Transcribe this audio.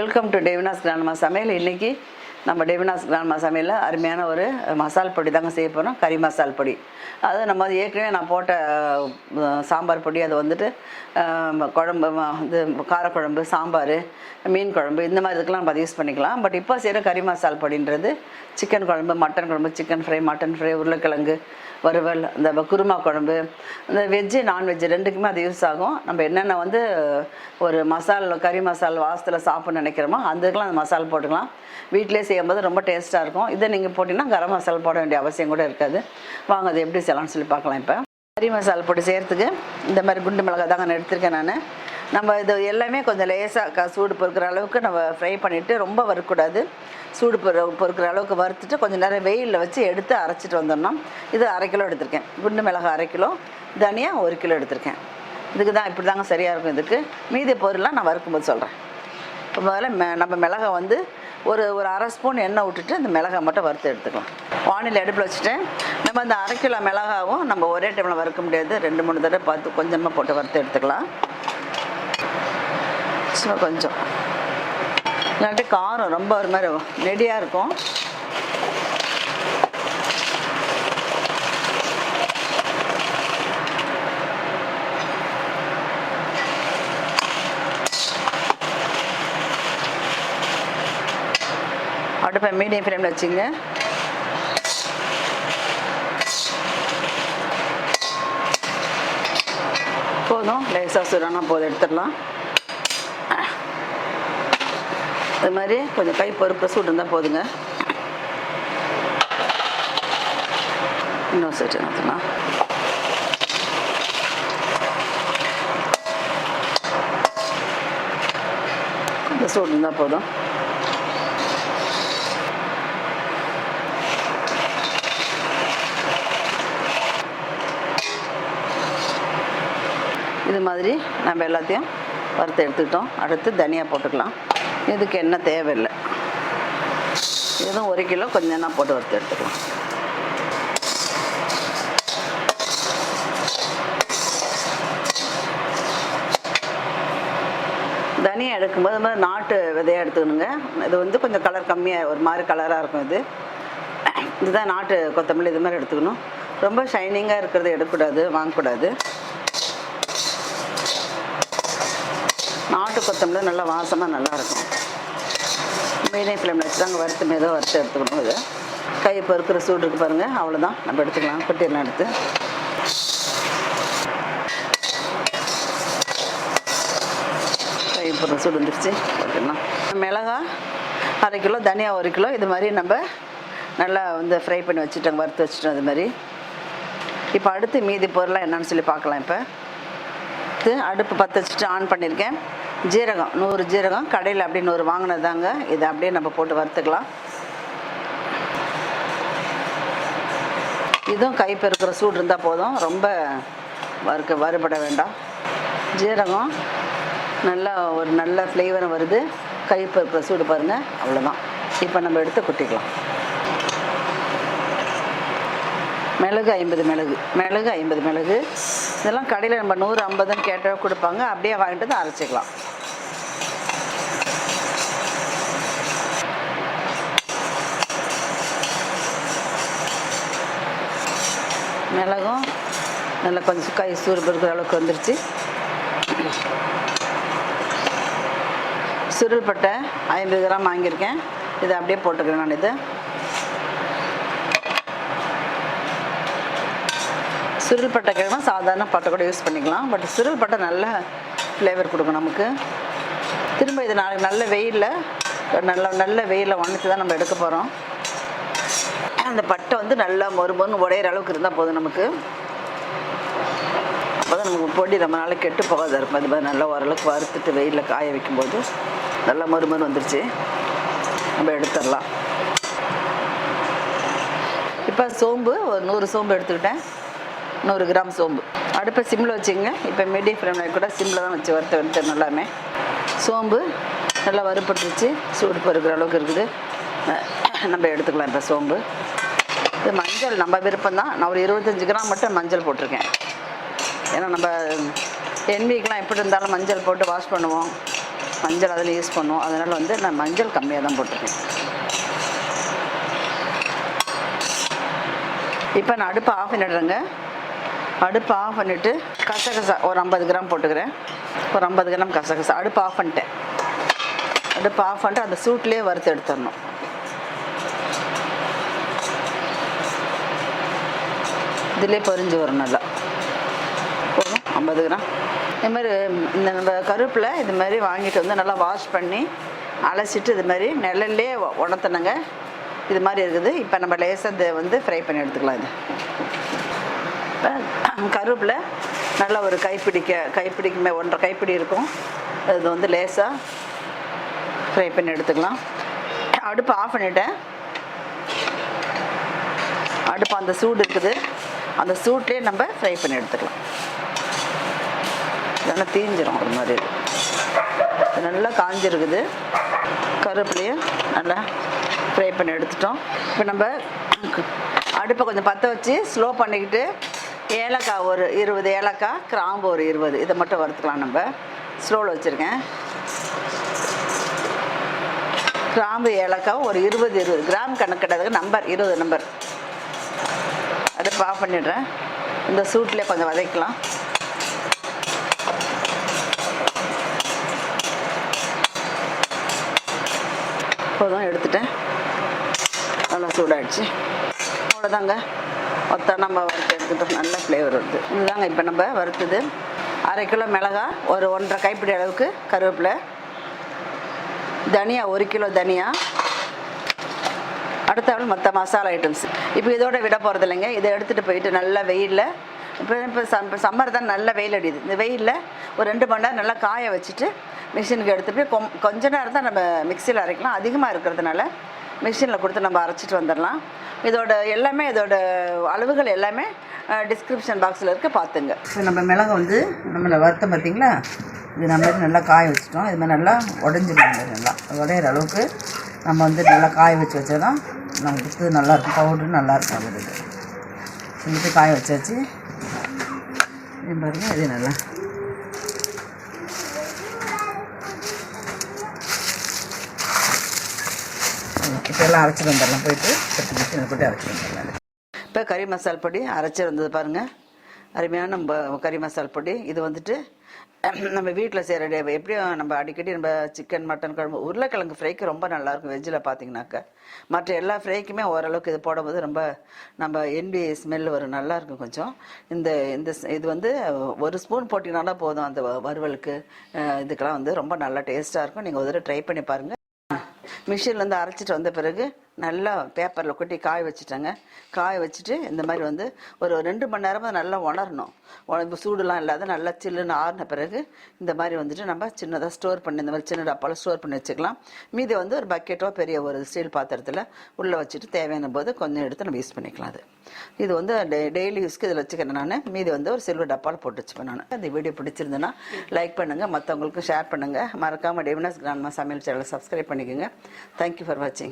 Welcome to டேவினாஸ் grandma சமையல். இன்றைக்கி நம்ம டேவினாஸ் கிராண்ட்மா சமையலில் அருமையான ஒரு மசால் பொடி தாங்க செய்ய போகிறோம். கறி மசால் பொடி. அது நம்ம ஏற்கனவே நான் போட்ட சாம்பார் பொடி, அது வந்துட்டு குழம்பு, இது காரக்குழம்பு, சாம்பார், மீன் குழம்பு, இந்த மாதிரி இதுக்கெலாம் நம்ம அதை யூஸ் பண்ணிக்கலாம். பட் இப்போ செய்கிற கறி மசால் பொடின்றது சிக்கன் குழம்பு, மட்டன் குழம்பு, சிக்கன் ஃப்ரை, மட்டன் ஃப்ரை, உருளைக்கிழங்கு வறுவல், இந்த குருமா குழம்பு, இந்த வெஜ்ஜு நான்வெஜ்ஜு ரெண்டுக்குமே அது யூஸ் ஆகும். நம்ம என்னென்ன வந்து ஒரு மசால் கறி மசால் வாசத்தில் சாப்பிட்ணுன்னு நினைக்கிறோமோ அதுக்கெலாம் அந்த மசால் போட்டுக்கலாம். வீட்டிலே செய்யும்போது ரொம்ப டேஸ்ட்டாக இருக்கும். இதை நீங்கள் போட்டிங்கன்னா கரம் மசாலா போட வேண்டிய அவசியம் கூட இருக்காது. வாங்க அது எப்படி செய்யலாம்னு சொல்லி பார்க்கலாம். இப்போ கறி மசால் பொடி செய்கிறதுக்கு இந்த மாதிரி குண்டு மிளகாய் தாங்க நான் எடுத்திருக்கேன். நம்ம இது எல்லாமே கொஞ்சம் லேசாக சூடு பொறுக்கிற அளவுக்கு நம்ம ஃப்ரை பண்ணிவிட்டு, ரொம்ப வறுக்கக்கூடாது. சூடு பொறுக்கிற அளவுக்கு வறுத்துட்டு கொஞ்சம் நேரம் வெயிலில் வச்சு எடுத்து அரைச்சிட்டு வந்தோம்னா, இது 1/2 கிலோ எடுத்திருக்கேன். குண்டு மிளகாய் 1/2 கிலோ, தனியா 1 கிலோ எடுத்திருக்கேன். இதுக்கு தான் இப்படி தாங்க சரியாக இருக்கும். இதுக்கு மீதி பொருள்லாம் நான் வறுக்கும்போது சொல்கிறேன். இப்போ முதல்ல நம்ம மிளகாய் வந்து ஒரு 1/2 ஸ்பூன் எண்ணெய் விட்டுட்டு அந்த மிளகாய் மட்டும் வறுத்து எடுத்துக்கலாம். வானிலை அடுப்பில் வச்சுட்டேன். நம்ம அந்த 1/2 கிலோ மிளகாவும் நம்ம ஒரே டைமில் வறுக்க முடியாது. 2-3 தடவை பார்த்து கொஞ்சமாக போட்டு வறுத்து எடுத்துக்கலாம். சும்மா கொஞ்சம் இல்லாட்டி காரம் ரொம்ப ஒரு மாதிரி நெடியாக இருக்கும். அடுப்பை மீடியம் ஃப்ளேமில் வச்சுங்க. போதும், லேசாக சுடானா போதும், எடுத்துடலாம். இது மாதிரி கொஞ்சம் கை பொறுப்பு சூடு இருந்தால் போதுங்க. இன்னும் சரி நடத்தலாம். கொஞ்சம் சூடு இருந்தால் போதும். இது மாதிரி நம்ம எல்லாத்தையும் வறுத்து எடுத்துக்கிட்டோம். அடுத்து தனியா போட்டுக்கலாம். இதுக்கு எண்ணெய் தேவையில்லை. இதுவும் 1 கிலோ கொஞ்சம் எண்ணெய் போட்டு வறுத்து எடுத்துக்கலாம். தனியாக எடுக்கும்போது இது மாதிரி நாட்டு விதையாக எடுத்துக்கணுங்க. இது வந்து கொஞ்சம் கலர் கம்மியாக ஒரு மாதிரி கலராக இருக்கும். இதுதான் நாட்டு கொத்தமல்லி. இது மாதிரி எடுத்துக்கணும். ரொம்ப ஷைனிங்காக இருக்கிறத எடுக்கக்கூடாது, வாங்கக்கூடாது. நாட்டு கொத்தமல்லி நல்லா வாசமாக நல்லாயிருக்கும். மீடியம் ஃப்ளேமில் வச்சு தாங்க வறுத்து மெதுவாக வறுத்து எடுத்துக்கணும். இது கை பொறுக்கிற சூடு இருக்குது பாருங்கள், அவ்வளோதான். நம்ம எடுத்துக்கலாம். கொட்டிடலாம். எடுத்து கை பொறுக்கிற சூடு வந்துடுச்சு, போட்டுடலாம். மிளகாய் 1/2 கிலோ, தனியாக 1 கிலோ, இது மாதிரி நம்ம நல்லா வந்து ஃப்ரை பண்ணி வச்சுட்டோங்க, வறுத்து வச்சுட்டோம். அது மாதிரி இப்போ அடுத்து மீதி பொருளாக என்னன்னு சொல்லி பார்க்கலாம். இப்போ அடுப்பு பற்ற வச்சுட்டு ஆன் பண்ணியிருக்கேன். ஜீரகம் 100 ஜீரகம் கடையில் அப்படி 100 வாங்கினது தாங்க. இதை அப்படியே நம்ம போட்டு வறுத்துக்கலாம். இதுவும் கை பெருக்கிற சூடு இருந்தால் போதும், ரொம்ப வறுபட வேண்டாம். ஜீரகம் நல்லா ஒரு நல்ல ஃப்ளேவரும் வருது. கை பெருக்கிற சூடு பாருங்கள், அவ்வளோதான். இப்போ நம்ம எடுத்து கொட்டிக்கலாம். மிளகு 50 மிளகு. இதெல்லாம் கடையில் நம்ம 150 கேட்ட கொடுப்பாங்க. அப்படியே வாங்கிட்டு தான் அரைச்சிக்கலாம். மிளகும் நல்லா கொஞ்சம் கை சூடு பொறுக்கிற அளவுக்கு வந்துருச்சு. சுருள் பட்டை 50 கிராம் வாங்கியிருக்கேன். இதை அப்படியே போட்டுக்கிறேன் நான். இது சுருள் பட்டை கிழமை சாதாரண பட்டை கூட யூஸ் பண்ணிக்கலாம். பட் சுருள் பட்டை நல்ல ஃப்ளேவர் கொடுக்கும் நமக்கு. திரும்ப இது நாளைக்கு நல்ல வெயிலில் உணர்த்தி தான் நம்ம எடுக்க போகிறோம். அந்த பட்டை வந்து நல்லா மொறுமொறுன்னு உடையிற அளவுக்கு இருந்தால் போதும் நமக்கு. அப்போ தான் நமக்கு பொடி ரொம்ப நாளைக்கு கெட்டு போகாத இருக்கும். அது மாதிரி நல்லா ஓரளவுக்கு வறுத்துட்டு வெயிலில் காய வைக்கும்போது நல்லா மொறுமொறு வந்துருச்சு. நம்ம எடுத்துடலாம். இப்போ சோம்பு ஒரு 100 சோம்பு எடுத்துக்கிட்டேன். 100 கிராம் சோம்பு. அடுப்பை சிம்மில் வச்சுங்க. இப்போ மீடியம் ஃப்ளேமில் கூட சிம்மில் தான் வச்சு வறுத்து நல்லாமே. சோம்பு நல்லா வறுப்பட்டுருச்சு, சூடு பொறுக்கிற அளவுக்கு இருக்குது. நம்ம எடுத்துக்கலாம். இப்போ சோம்பு. இது மஞ்சள் நம்ம விருப்பம் தான். நான் ஒரு 25 கிராம் மட்டும் மஞ்சள் போட்டிருக்கேன். ஏன்னா நம்ம என்விக்கெலாம் எப்படி இருந்தாலும் மஞ்சள் போட்டு வாஷ் பண்ணுவோம். மஞ்சள் அதில் யூஸ் பண்ணுவோம். அதனால் வந்து நான் மஞ்சள் கம்மியாக தான் போட்டிருக்கேன். இப்போ நான் அடுப்பை ஆஃப் பண்ணிடுறேங்க. அடுப்பை ஆஃப் பண்ணிவிட்டு கசகசா ஒரு 50 கிராம் போட்டுக்கிறேன். ஒரு 50 கிராம் கசகசா அடுப்பை ஆஃப் பண்ணிட்டேன். அடுப்பை ஆஃப் பண்ணிட்டு அந்த சூட்லேயே வறுத்து எடுத்துடணும். இதிலே பொரிஞ்சு வரும் நல்லா. போதும் 50 கிராம். இதுமாதிரி இந்த நம்ம கருவேப்பிலை இது மாதிரி வாங்கிட்டு வந்து நல்லா வாஷ் பண்ணி அலசிட்டு இது மாதிரி நிழல்லே உணர்த்தணுங்க. இது மாதிரி இருக்குது. இப்போ நம்ம லேசாக இதை வந்து ஃப்ரை பண்ணி எடுத்துக்கலாம். இது இப்போ கருவேப்பிலை நல்லா ஒரு கைப்பிடிக்குமே 1.5 கைப்பிடி இருக்கும். இது வந்து லேசாக ஃப்ரை பண்ணி எடுத்துக்கலாம். அடுப்பு ஆஃப் பண்ணிவிட்டேன். அடுப்பு அந்த சூடு இருக்குது. அந்த சூட்லேயே நம்ம ஃப்ரை பண்ணி எடுத்துக்கலாம். இல்லைன்னா தீஞ்சிரும். ஒரு மாதிரி நல்லா காஞ்சிருக்குது. கருவேப்பிலையும் நல்லா ஃப்ரை பண்ணி எடுத்துட்டோம். இப்போ நம்ம அடுப்பை கொஞ்சம் பற்ற வச்சு ஸ்லோ பண்ணிக்கிட்டு ஏலக்காய் ஒரு 20 ஏலக்காய், கிராம்பு ஒரு 20 இதை மட்டும் வறுத்துக்கலாம். நம்ம ஸ்லோவில் வச்சுருக்கேன். கிராம்பு ஏலக்காய் ஒரு 20 கிராம் கணக்கு கிடையாது, நம்பர் 20 நம்பர். அடுப்பை ஆஃப் பண்ணிடுறேன். இந்த சூட்லேயே கொஞ்சம் வதக்கலாம். இப்போதான் எடுத்துட்டேன். நல்லா சூடாகிடுச்சு. அவ்வளோதாங்க. நம்ம வறுத்து எடுத்துட்டோம். நல்ல ஃப்ளேவர் வருது. இதுதாங்க இப்போ நம்ம வறுத்தது. 1/2 கிலோ மிளகாய், ஒரு 1.5 கைப்பிடி அளவுக்கு கருவேப்பிலை, தனியா 1 கிலோ தனியா, அடுத்தவள் மற்ற மசாலா ஐட்டம்ஸ். இப்போ இதோட விட போகிறது இல்லைங்க. இதை எடுத்துகிட்டு போயிட்டு நல்லா வெயிலில் இப்போ சம்மர் தான் நல்லா வெயில் அடியுது. இந்த வெயிலில் ஒரு 2 மணி நேரம் நல்லா காய வச்சுட்டு மிஷினுக்கு எடுத்துகிட்டு போய் கொஞ்ச நேரம் தான் நம்ம மிக்சியில் அரைக்கலாம். அதிகமாக இருக்கிறதுனால மிஷினில் கொடுத்து நம்ம அரைச்சிட்டு வந்துடலாம். இதோட எல்லாமே இதோட அளவுகள் எல்லாமே டிஸ்கிரிப்ஷன் பாக்ஸில் இருக்க பார்த்துங்க. இப்போ நம்ம மிளகை வந்து நம்மளை வறுத்தம் பார்த்திங்களா, இது நம்ம நல்லா காய வச்சுட்டோம். இது மாதிரி நல்லா உடஞ்சிடுங்க. நல்லா உடையிற அளவுக்கு நம்ம வந்து நல்லா காய வச்சா தான் நமக்கு நல்லாயிருக்கும். பவுட்ரு நல்லாயிருக்கும். அது இது சொல்லிட்டு காய வச்சாச்சு. இது பாருங்கள். இது நல்லா இப்போ எல்லாம் அரைச்சிட்டு வந்துடலாம். போயிட்டு மிஷினில் போட்டு அரைச்சிட்டு வந்துடலாம். இப்போ கறி மசால் பொடி அரைச்சி வந்தது பாருங்கள். அருமையான நம்ம கறி மசால் பொடி. இது வந்துட்டு நம்ம வீட்டில் செய்கிற எப்படியும் நம்ம அடிக்கடி நம்ம சிக்கன், மட்டன் குழம்பு, உருளைக்கிழங்கு ஃப்ரைக்கு ரொம்ப நல்லாயிருக்கும். வெஜ்ஜில் பார்த்தீங்கன்னாக்கா மற்ற எல்லா ஃப்ரைக்குமே ஓரளவுக்கு இது போடும்போது ரொம்ப நம்ம என்பி ஸ்மெல் வரும். நல்லாயிருக்கும் கொஞ்சம். இந்த இது வந்து ஒரு ஸ்பூன் போட்டிங்கனால போதும். அந்த வறுவலுக்கு இதுக்கெல்லாம் வந்து ரொம்ப நல்லா டேஸ்ட்டாக இருக்கும். நீங்கள் ஒரு தடவை ட்ரை பண்ணி பாருங்கள். மிஷின்லேருந்து அரைச்சிட்டு வந்த பிறகு நல்லா பேப்பரில் கொட்டி காய வச்சுட்டேங்க. காய வச்சுட்டு இந்த மாதிரி வந்து ஒரு 2 மணி நேரமாக நல்லா உணரணும். சூடுலாம் இல்லாத நல்லா சில்லுன்னு ஆறின பிறகு இந்த மாதிரி வந்துட்டு நம்ம சின்னதாக ஸ்டோர் பண்ணி இந்த மாதிரி சின்ன டப்பாவில் ஸ்டோர் பண்ணி வச்சுக்கலாம். மீதி வந்து ஒரு பக்கெட்டோ பெரிய ஒரு ஸ்டீல் பாத்திரத்தில் உள்ளே வச்சுட்டு தேவையான போது கொஞ்சம் எடுத்து நம்ம யூஸ் பண்ணிக்கலாம். இது வந்து டெய்லி யூஸ்க்கு இதில் வச்சுக்கிறேன் நான். மீதி வந்து ஒரு சில்வர் டப்பாவில் போட்டு வச்சுப்பேன் நான். இந்த வீடியோ பிடிச்சிருந்தேன்னா லைக் பண்ணுங்கள், மற்றவங்களுக்கும் ஷேர் பண்ணுங்கள். மறக்காமல் டெவினாஸ் கிராண்ட்மா சமையல் சேனலை சப்ஸ்கிரைப் பண்ணிக்கோங்க. தேங்க்யூ ஃபார் வாட்சிங்.